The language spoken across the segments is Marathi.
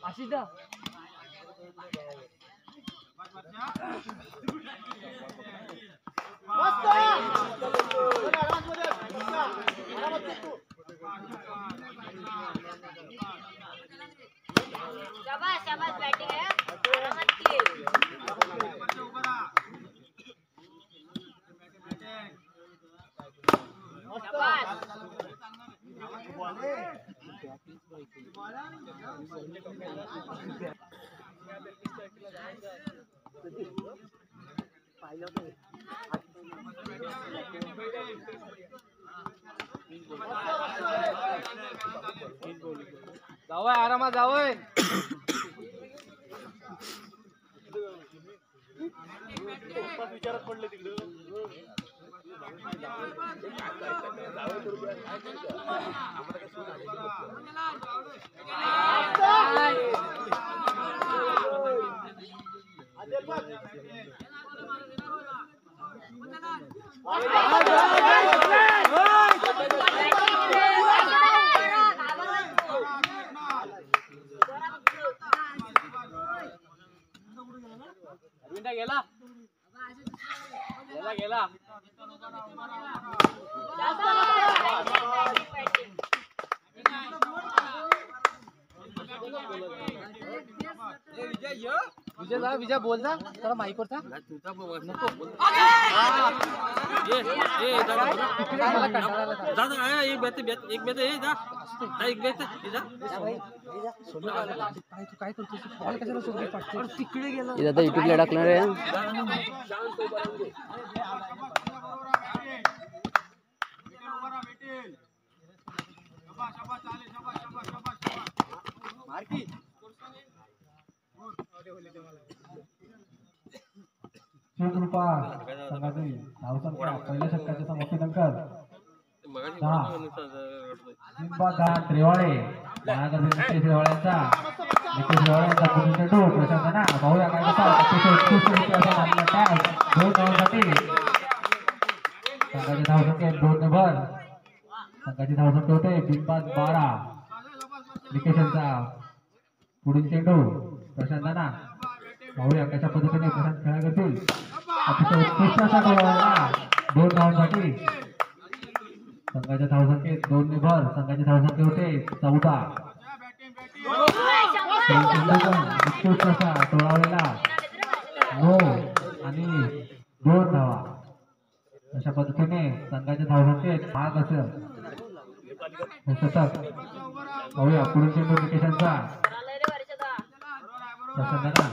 आशिष दा शाबाश शाबाश बैटिंग है आरामत की शाबाश जावय आरामात जावय विचारात पडले तिकडे गेला गेला गेला विजय जा विजय बोल जा जरा माईक वरचा नको काय करतोस तिकडे गेला आता युट्यूबला टाकणार आहे कृपा संघातील धावसंख्या पहिल्या षटकाच्या समाप्तीनंतर 10 त्रिवाळे त्रिवाळ्यांचा त्रिवाळ्यांचा चेंडू प्रशांतना पाहूया काय कसा अतिशय उत्कृष्ट असा मानला टॅच 2 धावांसाठी संघाची धावसंख्या 2 ने भर संघाची धावसंख्या होते बिनबाद 12 निकेशनचा पुढील चेंडू प्रशांतना पाहूया कशा पद्धतीने प्रशांत खेळा करतील अतिशय उत्कृष्ट असा गोल 2 धावांसाठी संघाच्या धावसंख्येत 2 ने भर संघाची धावसंख्या होते 14 उत्कृष्ट असा टोळावलेला 9 आणि 2 धावा अशा पद्धतीने संघाच्या धावसंख्येत भाग असेल शतक पाहूया पुढील चेंडू निकेशनचा प्रसन्नना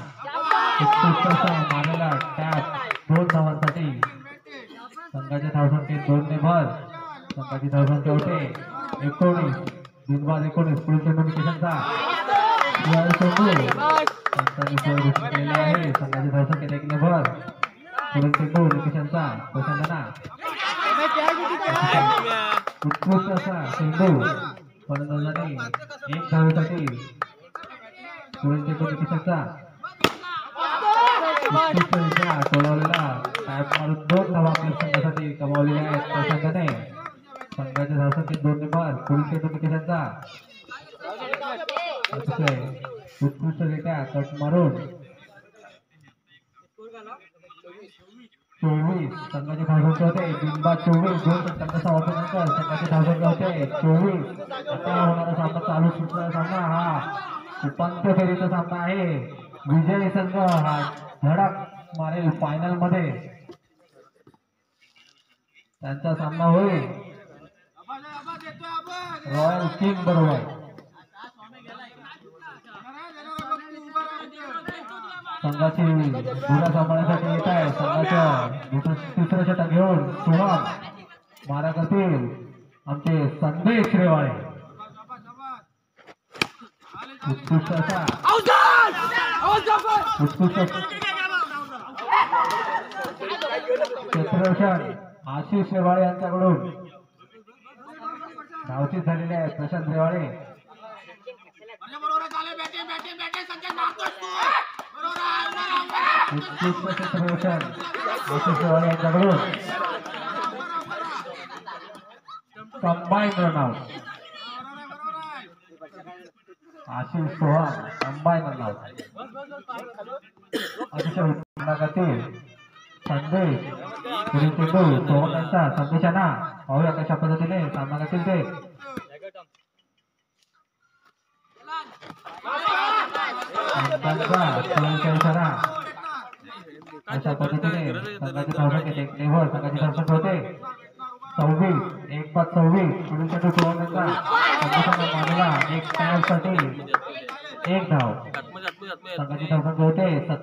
उत्कृष्ट असा मारलेला टॅप 2 धावांसाठी संघाच्या धावसंख्येत 2 ने भर संघाची धावसंख्या होते 19 बिनबाद 19 पुढील चेंडू निकेशनचा आहे संघाची धावसंख्येत 1 ने भर पुढील चेंडू निकेशनचा प्रसन्नना उत्कृष्ट असा चेंडू फलंदाजाने 1 धावेसाठी पुढील चेंडू निकेशनचा उत्कृष्टरित्या टोळवलेला टॅप मारून 2 धावा आपल्या संघासाठी कमावलेल्या आहेत प्रशांताने संघाच्या धावसंख्येत 2 ने भर पुढील चेंडू निकेशनचा अतिशय उत्कृष्टरित्या कट मारून 24 संघाची धावसंख्या होते बिनबाद 24 2 षटकांचा समाप्तीनंतर संघाची धावसंख्या होते 24 आता होणारा सामना चालू सुटणारा सामना हा उपांत्य फेरीचा सामना आहे विजयी संघ हा धडक मारेल फायनल मध्ये त्यांचा सामना होईल रॉयल किंग बरोबर संघाची धुरा सांभाळण्यासाठी येत आहे संघाचं तिसरं षटक घेऊन शुभम मारा करतील आमचे संदेश रेवाळे उत्कृष्ट असा उत्कृष्ट क्षेत्ररक्षण आशिष रेवाळे यांच्याकडून धावचीत झालेले आहे प्रशांत रेवाळे उत्कृष्ट क्षेत्ररक्षण आशिष रेवाळे यांच्याकडून कंबाईन रनआउट आशिष सोहम अंबाई नाव अतिशय उत्तम गती संदेश पुढील चेंडू सोहम यांचा संदेशांना पाहूया कशा पद्धतीने सामना करतील ते इशारा अशा पद्धतीने संघाची धावसंख्या एक लेव्हल संघाची धावसंख्या होते 26 एक 26 पुढील चेंडू सोहम यांचा संदेशांना मारलेला एक साठी एक धाव संघाची धावसंख्या होते 27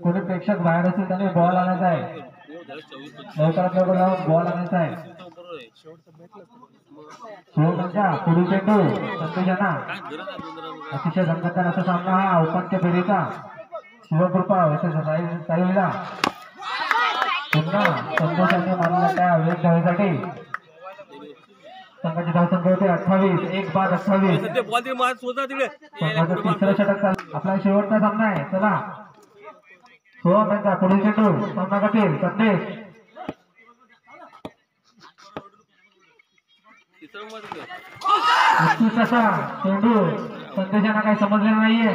कोणी प्रेक्षक बाहेर असेल त्याने बॉल आणायचा आहे लवकरात लवकर लावून बॉल आणायचा आहे सोहमचा पुढील चेंडू संदेशांना अतिशय रंगतदार असा सामना हा उपांत्य फेरीचा शिवकृपा साईला पुन्हा संदेशाने मारलेला त्या वेग धावेसाठी संघाची धावसंख्या होते 28 एक बाद 28 संघाचं तिसरं षटक चालू आपला शेवटचा सामना आहे चला सोहम यांचा पुढील चेंडू सामना करतील संदेश उत्कृष्ट असा चेंडू संदेशांना काही समजलेला नाहीये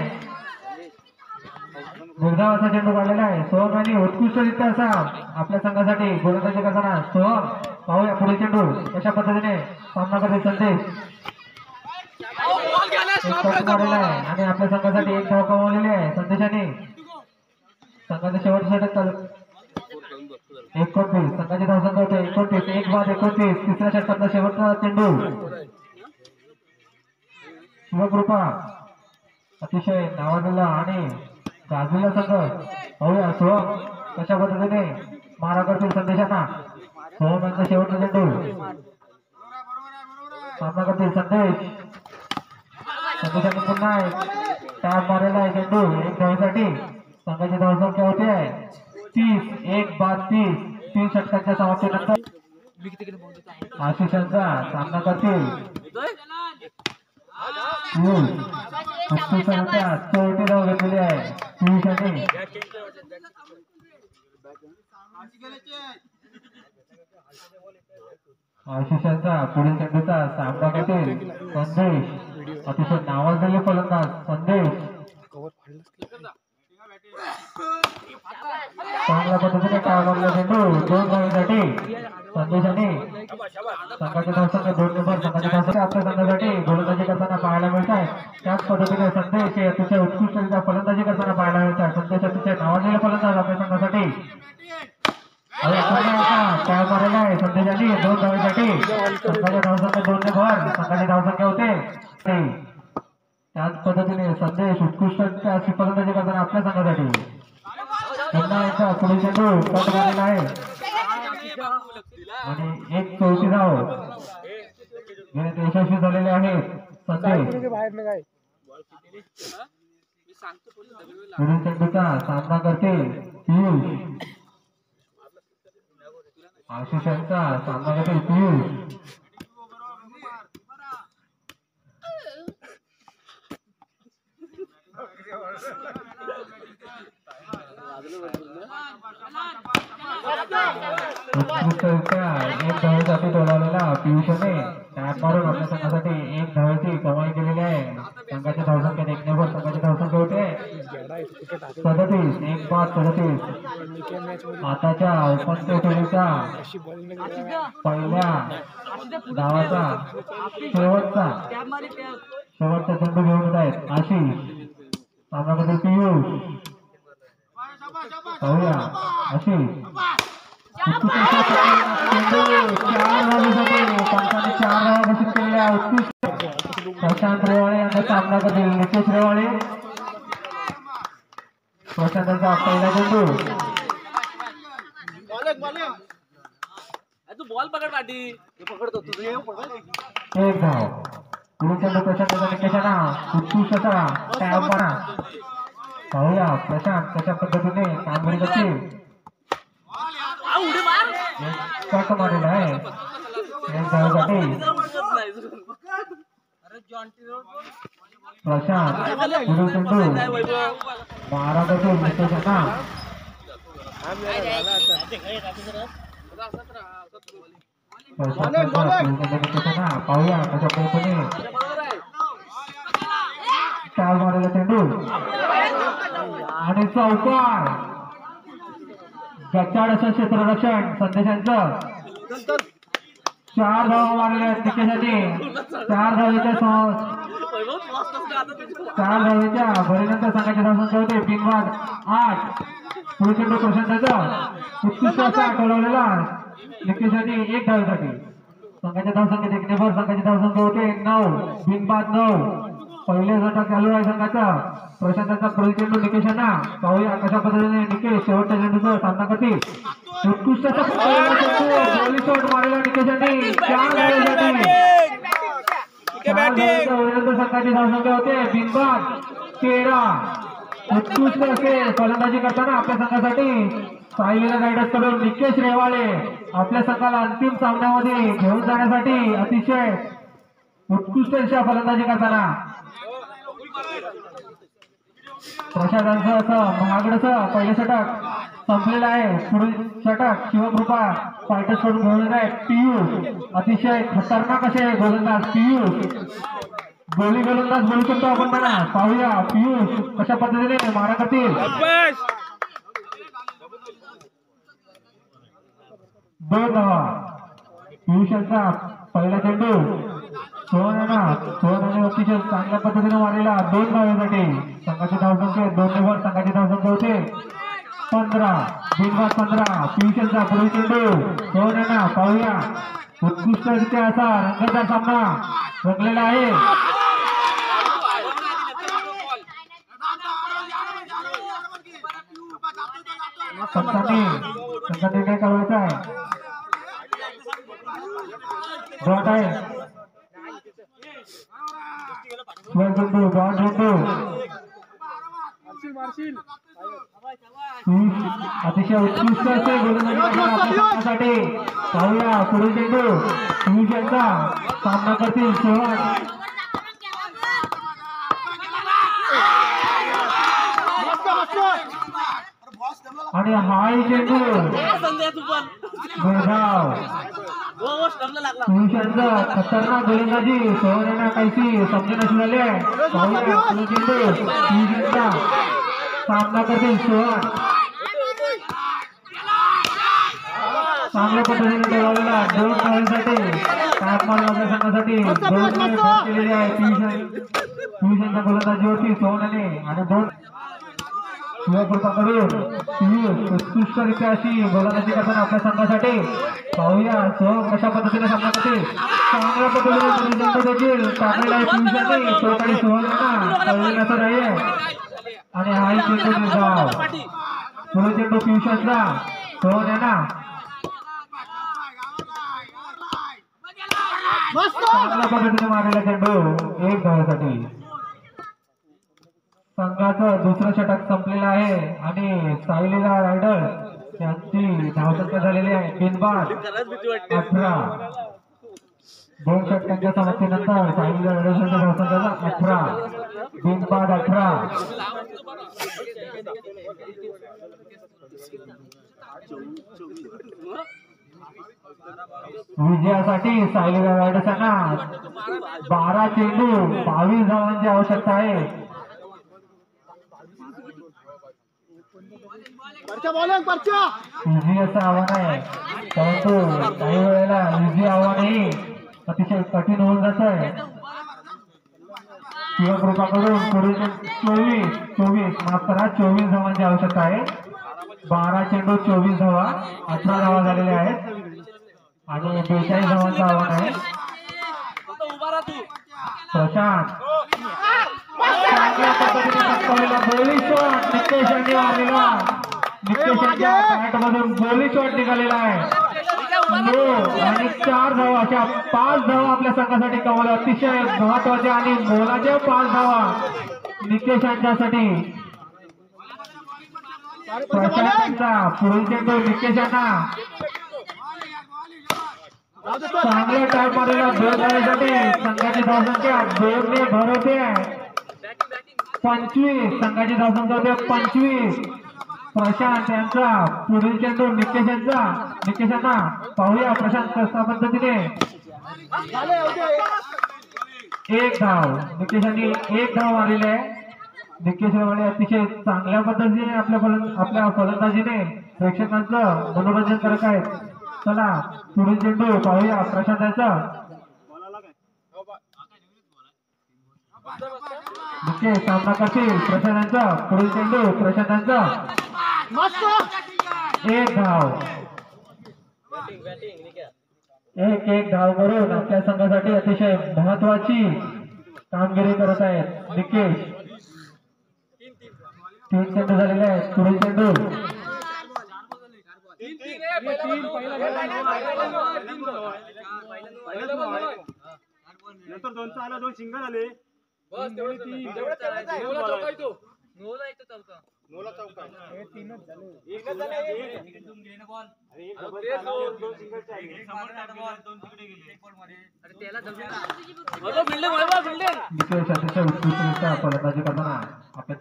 निर्धावाचा चेंडू काढलेला आहे सोहम यांनी उत्कृष्टरित्या असा आपल्या संघासाठी गोलंदाजी करताना सोहम पाहूया पुढील चेंडू कशा पद्धतीने सामना करते संदेश मारलेला आहे आणि आपल्या संघासाठी एक धाव कमावलेली आहे संदेशाने संघाचे शेवटचे षटक चालू 29 संघाची धावसंख्या होते 29 एक बाद 29 तिसऱ्या षटकातला शेवटचा चेंडू शिवकृपा अतिशय नावाजलेला आणि गाजलेला संघ पाहूया सोहम कशा पद्धतीने मारा करतील संदेशांना सोहम यांचा शेवटचा चेंडू सामना करतील संदेश संदेशाने पुन्हा टॅप मारलेला आहे चेंडू एक धावेसाठी संघाची धावसंख्या होते 30 एक बाद 30 षटकांच्या समाप्तीनंतर आशिष यांचा सामना करतील चौथी धाव घेतलेली आहे पियुष यांनी आशिष यांचा पुढील चेंडूचा सामना करतील संदेश अतिशय नावाजलेले फलंदाज संदेश चांगल्या पद्धतीने काय मारला चेंडू 2 धावेसाठी संदेशाने संघाची धावसंख्या 2 नंबर संघाची धावसंख्या आपल्या संघासाठी गोलंदाजी करताना पाहायला मिळत आहे त्याच पद्धतीने संदेश हे अतिशय उत्कृष्टरित्या फलंदाजी करताना पाहायला मिळत आहे संदेश अतिशय नावाजलेले फलंदाज आपल्या संघासाठी काय मारलेला आहे संदेशाने 2 धावेसाठी संघाच्या धावसंख्या 2 ने भर संघाची धावसंख्या होते त्याच पद्धतीने संदेश उत्कृष्टरित्या अशी फलंदाजी करताना आपल्या संघासाठी पुन्हा एकदा पुढील चेंडू कट मारलेला आहे आणि एक चौथी धाव घेण्यात यशस्वी झालेले आहेत संदेश पुढील चेंडूचा सामना करते पियुष आशिष यांचा सामना करते पियुष एक धावेसाठी टोलावलेला पियुषने टॅप मारून आपल्या संघासाठी एक धावेची कमाई केलेली आहे संघाच्या धावसंख्येत एक नंबर संघाची धावसंख्या होते 37 एक बाद 37 आताच्या उपांत्य फेरीचा पहिल्या धावाचा शेवटचा चेंडू घेऊन येत आहेत आशिष सामनामध्ये पियुष पाहूया आशिष 4 घोषित केलेल्या उत्कृष्ट प्रशांत रेवाळे यांचा सामना करतील नितेश रेवाळे प्रशांतांचा पहिला चेंडू एक धाव पुढील चेंडू प्रशांतांचा निकेशांना उत्कृष्ट असा टॅप मारा पाहूया प्रशांत कशा पद्धतीने कामगिरी करतील कट मारलेला आहे एक धावेसाठी प्रशांत पुढील चेंडू मारा करतील निकेशांना पाहूया कशा पद्धतीने चार मारलेला चेंडू आणि चौकार गच्चाड असं क्षेत्ररक्षण संदेशांचं 4 धावा मारलेल्या निकेशने 4 धावेच्या भरीनंतर संघाचे धावसंख्या होते बिनवाद 8 पुढे चेंडू प्रशांताचा उत्कृष्ट असा टोलवलेला निकेशने 1 धावेसाठी संघाच्या धावसंख्येत 1 नेबर संघाची धावसंख्या होते 9 बिनबाद 9 पहिले षटक चालू आहे संघाचा प्रशांताचा पुढील चेंडू निकेशांना पाहूया कशा पद्धतीने निकेश शेवटच्या चेंडूचा सामना करतील उत्कृष्ट शॉट मारलेला निकेशांनी 4 धावेसाठी संघाची धावसंख्या होते बिनबाद 13 उत्कृष्ट असे फलंदाजी करताना आपल्या संघासाठी सायलीला रायडर्स कडून निकेश रेवाळे आपल्या संघाला अंतिम सामन्यामध्ये घेऊन जाण्यासाठी अतिशय उत्कृष्ट अशा फलंदाजी करताना प्रशांतांचं असं महागडचं पहिलं षटक संपलेलं आहे पुढील षटक शिवकृपा फायटर्स कडून घेऊन आहे पियुष अतिशय खतरनाक असे गोलंदाज पियुष गोली गोलंदाज बोलू शकतो आपण त्यांना पाहूया पियुष कशा पद्धतीने मारा करतील 2 धावा पियुष यांचा पहिला चेंडू सोहनाने अतिशय चांगल्या पद्धतीने मारलेला 2 धावेसाठी संघाची धावसंख्या 2 नेबर संघाची धावसंख्या होते 15 बिनबाद 15 पियुष यांचा पुढील चेंडू सोहनाने पाहूया उत्कृष्टरित्या असा रंगतदार सामना रंगलेला आहे संघाने काय करायचं आहे डॉट आहे अतिशय उत्कृष्ट असे गोलंदाजी पाहूया पुढील चेंडू पियुष यांचा सामना करतील सोहन आणि हाय चेंडू बेळगाव पियुष यांचा खतरनाक गोलंदाजी सोहन काहीशी समजून झाले पाहूया पुढील चेंडू पियुष यांचा सामना करतील सोहन चांगल्या पद्धतीने ठेवलेला 2 धावांसाठी तापमान आपल्या संघासाठी 2 केलेले आहे पियुष यांच्या गोलंदाजीवरती सोहनाने आणि 2 शिवकृपाकडून पियुष उत्कृष्टरित्या अशी गोलंदाजी करताना आपल्या संघासाठी पाहूया सोहम कशा पद्धतीने सामना करतील चांगल्या पद्धतीने देखील टाकलेला आहे पियुषाने तो काही सोहनांना कळलेला आहे आणि हाही चेंडू निर्धाव पुढे चेंडू पियुषांचा सोहन यांना चांगल्या पद्धतीने मारलेला चेंडू 1 धावेसाठी संघाचं दुसरं षटक संपलेलं आहे आणि सायलीला रायडर्स यांची धावसंख्या झालेली आहे बिनबाद 18 2 षटकांच्या समाप्तीनंतर सायलीला रायडर्स यांच्या धावसंख्या 18 बिनबाद 18 विजयासाठी सायलीला रायडर्सांना 12 चेंडू 22 धावांची आवश्यकता आहे इझी असं आव्हान आहे परंतु काही वेळेला इझी आव्हानही अतिशय कठीण होऊन जात आहे शिवकृपाकडून पुढील 24 धावांची आवश्यकता आहे 12 चेंडू 24 धावा 18 धावा झालेल्या आहेत आणि 42 धावांचं आव्हान आहे प्रशांत चांगल्या पद्धतीने गोली शॉट निकेश यांनी मारलेला निकेश यांच्या बॅटमधून गोली शॉट निघालेला आहे आणि 4 धावा अशा 5 धावा आपल्या संघासाठी कमवल्या अतिशय महत्वाच्या आणि मोलाच्या 5 धावा निकेश यांच्यासाठी प्रशांतचा पुढील चेंडू निकेश यांना चांगल्या टाईप मारलेला 2 धावेसाठी संघाची धावसंख्या 2 ने भर होते 25 संघाची धावसंख्या होते 25 प्रशांत यांचा पुढील चेंडू निकेश यांचा. निकेश यांना पाहूया प्रशांत कशा पद्धतीने एक धाव. निकेश यांनी एक धाव मारलेली आहे. निकेश रेवाडे अतिशय चांगल्या पद्धतीने आपल्या फलंदाजीने प्रेक्षकांचं मनोरंजन करत आहेत. चला पुढील चेंडू पाहूया प्रशांत यांचा. निकेश सामना करतील प्रशांतांचा. पुढील चेंडू प्रशांतांचा. एक धाव. एक धाव करून आपल्या संघासाठी अतिशय महत्वाची कामगिरी करत आहेत निकेश. 3 चेंडू झालेले आहेत. पुढील चेंडू नंतर 2चा आला 2 सिंगल आले. नोला चौका निकेश अतिशय उत्कृष्टरित्या फलंदाजी करताना आपल्या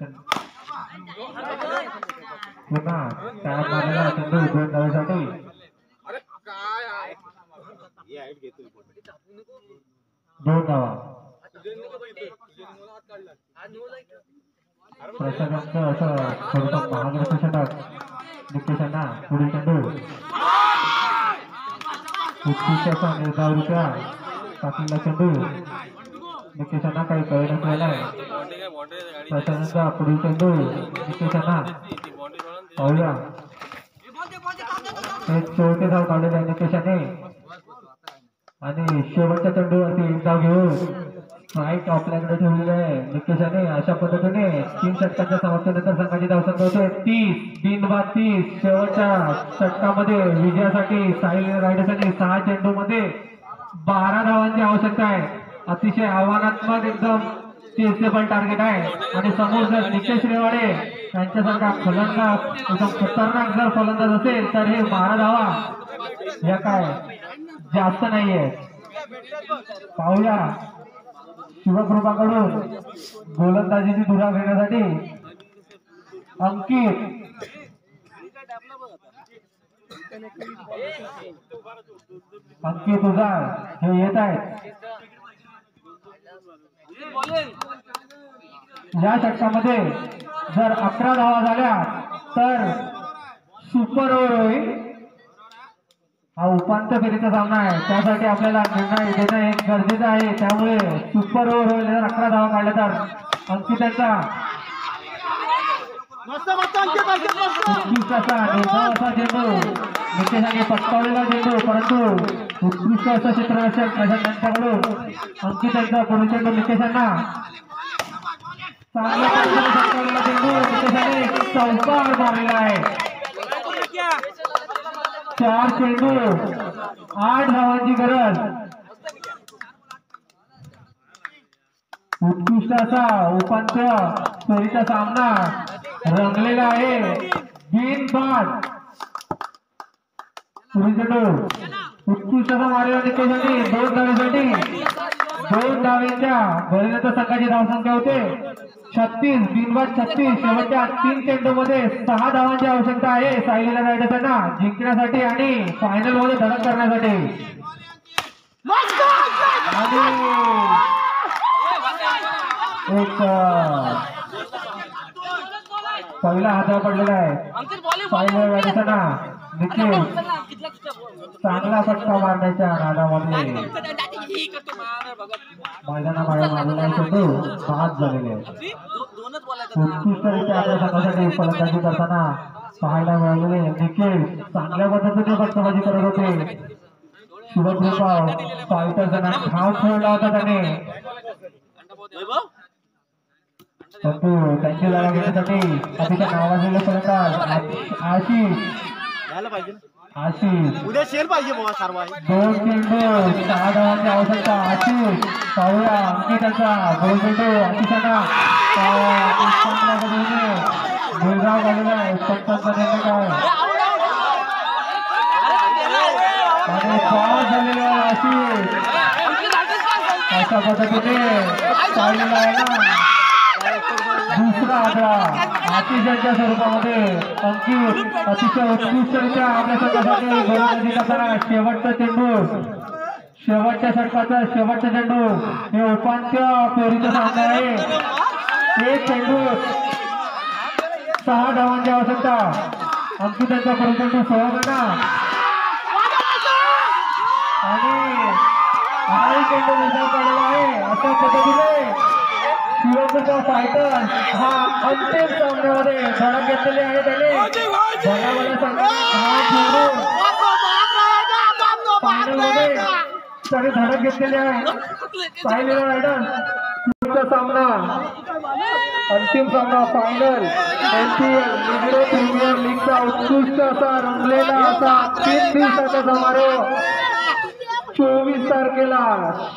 पुन्हा तयार झालेला चेंडू 2 धावेसाठी. 2 धावा. प्रशांतचं असं थोडंसं महाग्रस्त षटक. निकेश यांना पुढील चेंडू उत्कृष्ट असा निर्धावरित्या टाकलेला चेंडू. निकेश यांना काही कळत नसलेला आहे. प्रशांतचा पुढील चेंडू निकेश यांना पाहूया. हे शेवटचे धाव काढलेले आहे निकेश याने आणि शेवटच्या चेंडूवरती एक धाव घेऊन स्ट्राईक आपल्याकडे ठेवलेले आहे निकेश याने. अशा पद्धतीने 3 षटकांच्या समाप्तीनंतर संघाची धावसंख्या होते 30 बिनबाद 30. शेवटच्या षटकामध्ये विजयासाठी साहिल रायडर्सनी 6 चेंडूमध्ये 12 धावांची आवश्यकता आहे. अतिशय आव्हानात्मक एकदम चेसेबल टार्गेट आहे आणि समोर जर निकेश रेवाडे यांच्यासारखा फलंदाज एकदम खतरनाक जर फलंदाज असेल तर हे 12 धावा या काय जास्त नाहीये. पाहूया शिवकृपाकडून गोलंदाजीची धुरा घेण्यासाठी अंकित. अंकित उजाळ हे येत आहेत. या षटकामध्ये जर 11 धावा झाल्या तर सुपर ओव्हर होईल. हा उपांत्य फेरीचा सामना आहे. त्यासाठी आपल्याला निर्णय देणं हे गरजेचं आहे. त्यामुळे सुपर ओव्हर होईल. जर 11 धावा काढल्या तर अंकिताचा उत्कृष्ट असा चेंडू निकेशाने पटकावलेला चेंडू परंतु उत्कृष्ट असं क्षेत्ररक्षक प्रशांत यांच्याकडून अंकिताचा पुढील चेंडू निकेशांना चांगल्या पद्धतीने पटकावलेला चेंडू निकेशाने चौकार मारलेला आहे. 4 चेंडू 8 धावांची गरज. उत्कृष्ट असा उपांत्य फेरीचा सामना रंगलेला आहे. बिनबाद पुढील चेंडू उत्कृष्ट असा मारलेला निकेशाने 2 धावेसाठी. 2 धावेच्या बळीनंतर संघाची धावसंख्या होते 36 बिनबाद 36. शेवटच्या 3 चेंडूमध्ये 6 धावांची आवश्यकता आहे साहिल रायडर्सना जिंकण्यासाठी आणि फायनल मध्ये धडक करण्यासाठी. आणि एक पहिला हातावर पडलेला आहे साहिल रायडर्सना. निकेश चांगला फटका मारण्याच्या नादामध्ये मैदानाबाहेर मारलेला चेंडू बाद झालेले आहे. उत्कृष्टरित्या आपल्या संघासाठी फलंदाजी करताना पाहायला मिळालेले निकेश चांगल्या पद्धतीने फटकाबाजी करत होते. शिवकृपा फायटर्सना ठाव ठेवला होता त्याने परंतु त्यांची लढा घेण्यासाठी अतिशय नावाजलेले फलंदाज आशिष उद्या शेर पाहिजे बाबा सर्व 2 चेंडू 6 धावांची आवश्यकता. आशिष पाहूया अंकिताचा 2 चेंडू आशिषांना चांगल्या पद्धतीने गुळगाव झालेला आहे. पंचांचा निर्णय काय आणि पास झालेला आहे आशिष. अशा पद्धतीने पाहिलेला आहे ना दुसरा आकडा अतिशयच्या स्वरूपामध्ये अंकित अतिशय उत्कृष्टरित्या आपल्या संघासाठी गोलंदाजी करताना शेवटचा शेवटचा चेंडू हे उपांत्य फेरीचा सामना आहे. एक चेंडू 6 धावांची आवश्यकता. अंकितांचा चेंडू 6 गणा आणि हाही चेंडू निर्धार केलेला आहे. अशा पद्धतीने शिवकृपा फायटर हा अंतिम सामन्यामध्ये धडक घेतलेली आहे. त्याने भला संघाने हा खेळून फायनलमध्ये त्याने धडक घेतलेली आहे. सायलेला रायडर सामना अंतिम सामना फायनल NPL निग्रो प्रीमियर लीगचा उत्कृष्ट असा रंगलेला असा 3 दिवसाचा समारोह 24 तारखेला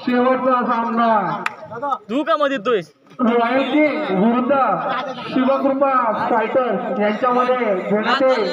शेवटचा सामना तू का मध्ये येतोय रॉयल किंग विरुद्ध शिवकृपा फायटर्स यांच्यामध्ये घेण्यात येईल.